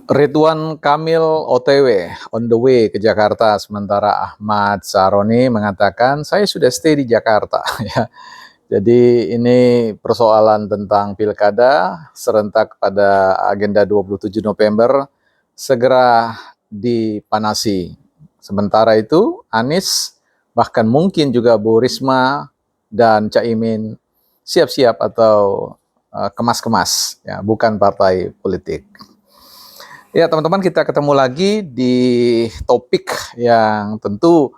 Ridwan Kamil OTW, on the way ke Jakarta, sementara Ahmad Saroni mengatakan, saya sudah stay di Jakarta. Ya. Jadi ini persoalan tentang pilkada serentak pada agenda 27 November segera dipanasi. Sementara itu Anies, bahkan mungkin juga Bu Risma dan Caimin siap-siap atau kemas-kemas, ya, bukan partai politik. Ya, teman-teman, kita ketemu lagi di topik yang tentu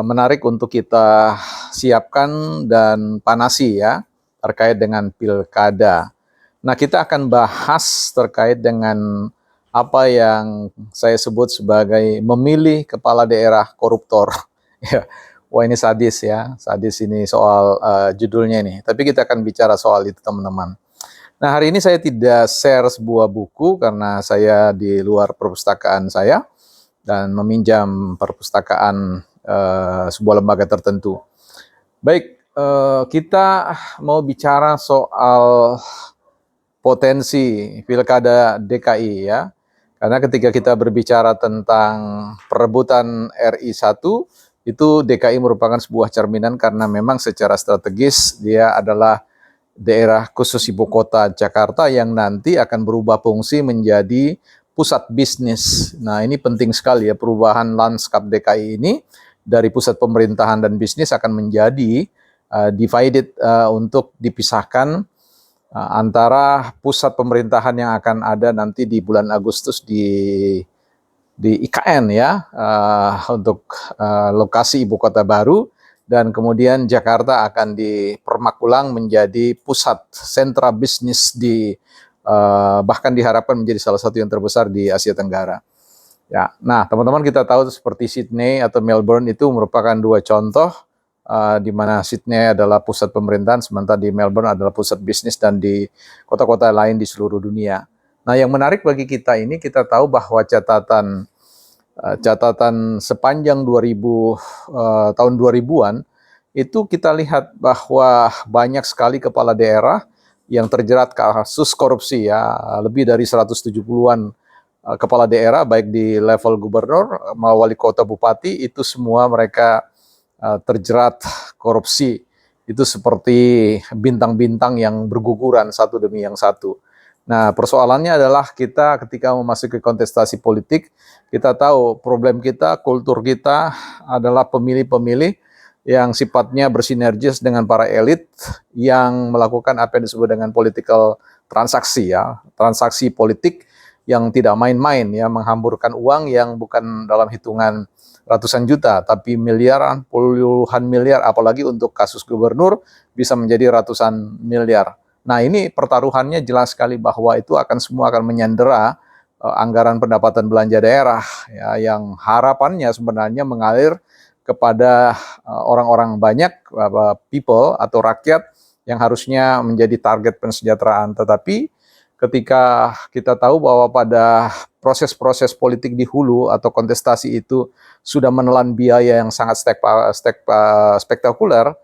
menarik untuk kita siapkan dan panasi, ya, terkait dengan pilkada. Nah, kita akan bahas terkait dengan apa yang saya sebut sebagai memilih kepala daerah koruptor. Ya, wah, ini sadis, ya, sadis ini soal judulnya ini. Tapi kita akan bicara soal itu, teman-teman. Nah, hari ini saya tidak share sebuah buku karena saya di luar perpustakaan saya dan meminjam perpustakaan sebuah lembaga tertentu. Baik, kita mau bicara soal potensi pilkada DKI, ya. Karena ketika kita berbicara tentang perebutan RI 1, itu DKI merupakan sebuah cerminan karena memang secara strategis dia adalah daerah khusus ibu kota Jakarta yang nanti akan berubah fungsi menjadi pusat bisnis. Nah, ini penting sekali, ya, perubahan lanskap DKI ini dari pusat pemerintahan dan bisnis akan menjadi divided untuk dipisahkan antara pusat pemerintahan yang akan ada nanti di bulan Agustus di IKN, ya, untuk lokasi ibu kota baru. Dan kemudian Jakarta akan dipermakulang menjadi pusat sentra bisnis bahkan diharapkan menjadi salah satu yang terbesar di Asia Tenggara. Ya, nah, teman-teman, kita tahu seperti Sydney atau Melbourne itu merupakan dua contoh di mana Sydney adalah pusat pemerintahan, sementara di Melbourne adalah pusat bisnis dan di kota-kota lain di seluruh dunia. Nah, yang menarik bagi kita ini, kita tahu bahwa catatan sepanjang tahun 2000-an itu kita lihat bahwa banyak sekali kepala daerah yang terjerat kasus korupsi, ya, lebih dari 170-an kepala daerah baik di level gubernur, wali kota, bupati, itu semua mereka terjerat korupsi. Itu seperti bintang-bintang yang berguguran satu demi yang satu. Nah, persoalannya adalah kita ketika memasuki kontestasi politik, kita tahu problem kita, kultur kita adalah pemilih-pemilih yang sifatnya bersinergis dengan para elit yang melakukan apa yang disebut dengan political transaksi, ya, transaksi politik yang tidak main-main, ya, menghamburkan uang yang bukan dalam hitungan ratusan juta, tapi miliaran, puluhan miliar, apalagi untuk kasus gubernur bisa menjadi ratusan miliar. Nah, ini pertaruhannya jelas sekali bahwa itu semua akan menyandera anggaran pendapatan belanja daerah, ya, yang harapannya sebenarnya mengalir kepada orang-orang banyak, people atau rakyat yang harusnya menjadi target pensejahteraan. Tetapi ketika kita tahu bahwa pada proses-proses politik di hulu atau kontestasi itu sudah menelan biaya yang sangat spektakuler,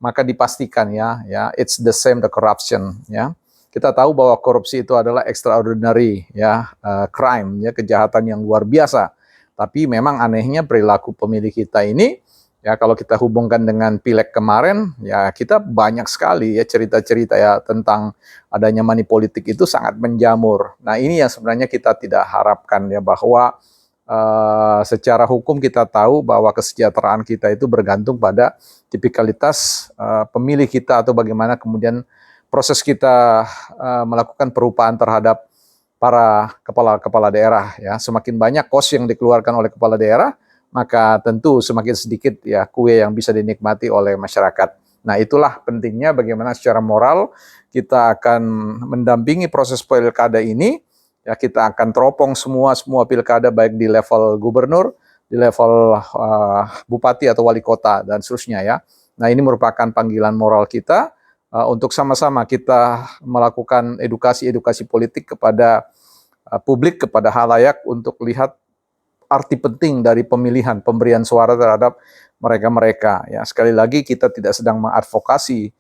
maka dipastikan, ya, it's the same the corruption, ya. Kita tahu bahwa korupsi itu adalah extraordinary, ya, crime, ya, kejahatan yang luar biasa. Tapi memang anehnya perilaku pemilih kita ini, ya, kalau kita hubungkan dengan pileg kemarin, ya, kita banyak sekali, ya, cerita-cerita, ya, tentang adanya money politik itu sangat menjamur. Nah, ini yang sebenarnya kita tidak harapkan, ya, bahwa secara hukum kita tahu bahwa kesejahteraan kita itu bergantung pada tipikalitas pemilih kita atau bagaimana kemudian proses kita melakukan perubahan terhadap para kepala daerah, ya. Semakin banyak kos yang dikeluarkan oleh kepala daerah, maka tentu semakin sedikit, ya, kue yang bisa dinikmati oleh masyarakat. Nah, itulah pentingnya bagaimana secara moral kita akan mendampingi proses pilkada ini. Ya, kita akan teropong semua pilkada baik di level gubernur, di level bupati atau wali kota dan seterusnya, ya. Nah, ini merupakan panggilan moral kita untuk sama-sama kita melakukan edukasi politik kepada publik, kepada halayak untuk lihat arti penting dari pemberian suara terhadap mereka-mereka, ya. Sekali lagi kita tidak sedang mengadvokasi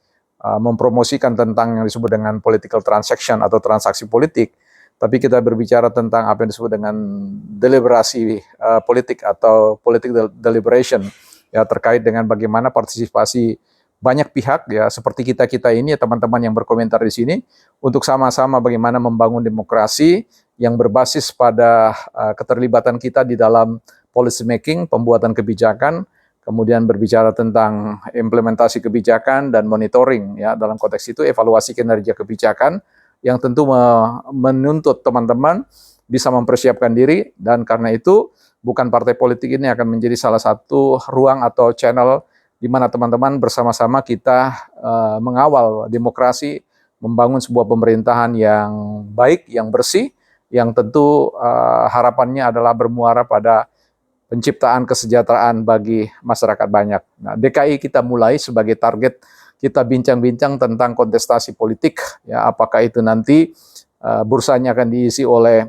mempromosikan tentang yang disebut dengan political transaction atau transaksi politik. tapi kita berbicara tentang apa yang disebut dengan deliberasi politik atau politik deliberation, ya, terkait dengan bagaimana partisipasi banyak pihak, ya, seperti kita ini, ya, teman-teman yang berkomentar di sini, untuk sama-sama bagaimana membangun demokrasi yang berbasis pada keterlibatan kita di dalam policy making, pembuatan kebijakan, kemudian berbicara tentang implementasi kebijakan dan monitoring, ya, dalam konteks itu evaluasi kinerja kebijakan, yang tentu menuntut teman-teman bisa mempersiapkan diri, dan karena itu bukan partai politik ini akan menjadi salah satu ruang atau channel di mana teman-teman bersama-sama kita mengawal demokrasi, membangun sebuah pemerintahan yang baik, yang bersih, yang tentu harapannya adalah bermuara pada penciptaan kesejahteraan bagi masyarakat banyak. Nah, DKI kita mulai sebagai target, kita bincang-bincang tentang kontestasi politik, ya, apakah itu nanti bursanya akan diisi oleh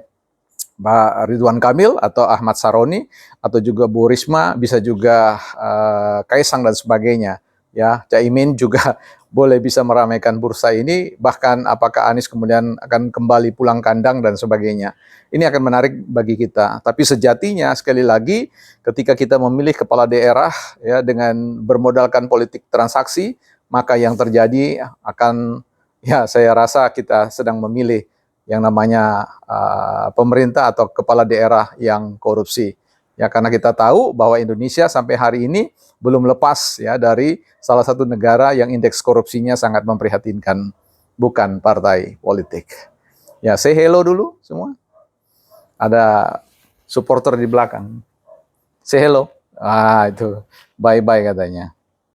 Pak Ridwan Kamil atau Ahmad Saroni, atau juga Bu Risma, bisa juga Kaisang dan sebagainya. Ya, Caimin juga boleh bisa meramaikan bursa ini, bahkan apakah Anies kemudian akan kembali pulang kandang dan sebagainya. Ini akan menarik bagi kita. Tapi sejatinya sekali lagi, ketika kita memilih kepala daerah, ya, dengan bermodalkan politik transaksi, maka yang terjadi akan, ya, saya rasa kita sedang memilih yang namanya pemerintah atau kepala daerah yang korupsi. Ya, karena kita tahu bahwa Indonesia sampai hari ini belum lepas, ya, dari salah satu negara yang indeks korupsinya sangat memprihatinkan, bukan partai politik. Ya, say hello dulu semua. Ada supporter di belakang. Say hello. Ah, itu bye-bye katanya.